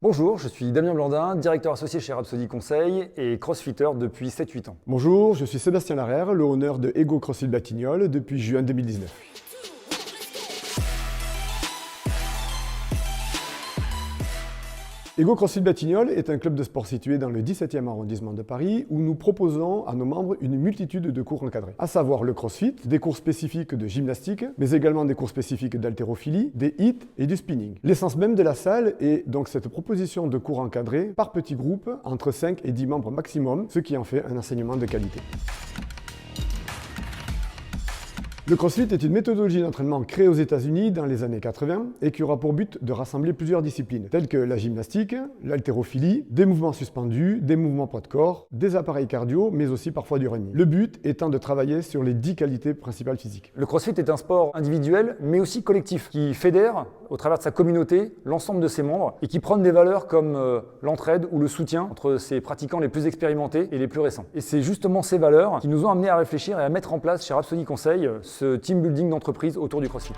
Bonjour, je suis Damien Blandin, directeur associé chez Rhapsody Conseil et crossfitter depuis 7-8 ans. Bonjour, je suis Sébastien Larère, le owner de Ego CrossFit Batignolles depuis juin 2019. Ego CrossFit Batignolles est un club de sport situé dans le 17e arrondissement de Paris où nous proposons à nos membres une multitude de cours encadrés, à savoir le crossfit, des cours spécifiques de gymnastique, mais également des cours spécifiques d'haltérophilie, des HIIT et du spinning. L'essence même de la salle est donc cette proposition de cours encadrés par petits groupes, entre 5 et 10 membres maximum, ce qui en fait un enseignement de qualité. Le CrossFit est une méthodologie d'entraînement créée aux États-Unis dans les années 80 et qui aura pour but de rassembler plusieurs disciplines, telles que la gymnastique, l'haltérophilie, des mouvements suspendus, des mouvements poids de corps, des appareils cardio, mais aussi parfois du running. Le but étant de travailler sur les 10 qualités principales physiques. Le CrossFit est un sport individuel, mais aussi collectif, qui fédère, au travers de sa communauté, l'ensemble de ses membres et qui prône des valeurs comme l'entraide ou le soutien entre ses pratiquants les plus expérimentés et les plus récents. Et c'est justement ces valeurs qui nous ont amenés à réfléchir et à mettre en place chez Rhapsody Conseil ce team building d'entreprise autour du CrossFit.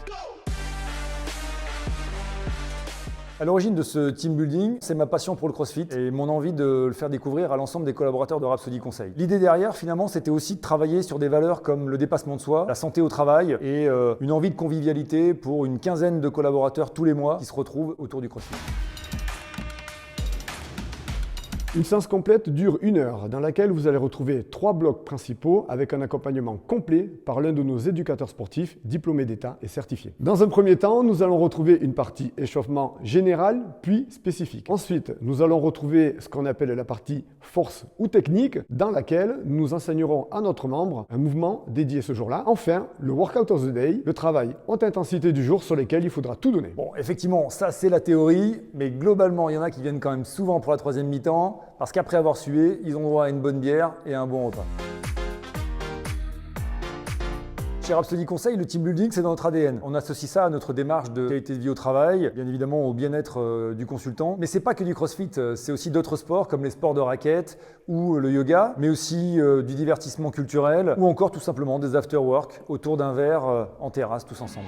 À l'origine de ce team building, c'est ma passion pour le CrossFit et mon envie de le faire découvrir à l'ensemble des collaborateurs de Rhapsody Conseil. L'idée derrière, finalement, c'était aussi de travailler sur des valeurs comme le dépassement de soi, la santé au travail et une envie de convivialité pour une quinzaine de collaborateurs tous les mois qui se retrouvent autour du CrossFit. Une séance complète dure 1 heure, dans laquelle vous allez retrouver 3 blocs principaux avec un accompagnement complet par l'un de nos éducateurs sportifs diplômés d'État et certifiés. Dans un premier temps, nous allons retrouver une partie échauffement général, puis spécifique. Ensuite, nous allons retrouver ce qu'on appelle la partie force ou technique, dans laquelle nous enseignerons à notre membre un mouvement dédié ce jour-là. Enfin, le workout of the day, le travail haute intensité du jour sur lequel il faudra tout donner. Bon, effectivement, ça c'est la théorie, mais globalement, il y en a qui viennent quand même souvent pour la troisième mi-temps, parce qu'après avoir sué, ils ont droit à une bonne bière et à un bon repas. Chez Rhapsody Conseil, le team building, c'est dans notre ADN. On associe ça à notre démarche de qualité de vie au travail, bien évidemment au bien-être du consultant. Mais c'est pas que du CrossFit, c'est aussi d'autres sports comme les sports de raquettes ou le yoga, mais aussi du divertissement culturel ou encore tout simplement des after-work autour d'un verre en terrasse tous ensemble.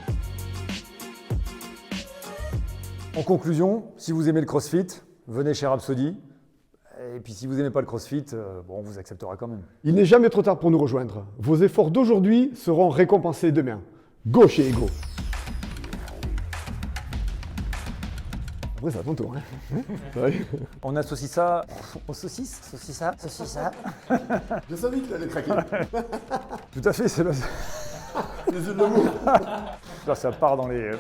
En conclusion, si vous aimez le CrossFit, venez chez Rhapsody. Et puis si vous n'aimez pas le CrossFit, on vous acceptera quand même. Il n'est jamais trop tard pour nous rejoindre. Vos efforts d'aujourd'hui seront récompensés demain. Go chez Ego. Après, c'est à ton tour. On associe ça aux saucisses. Saucissa. Je savais qu'il allait craquer. Tout à fait, c'est là. Les yeux de l'amour. Là, ça part dans les...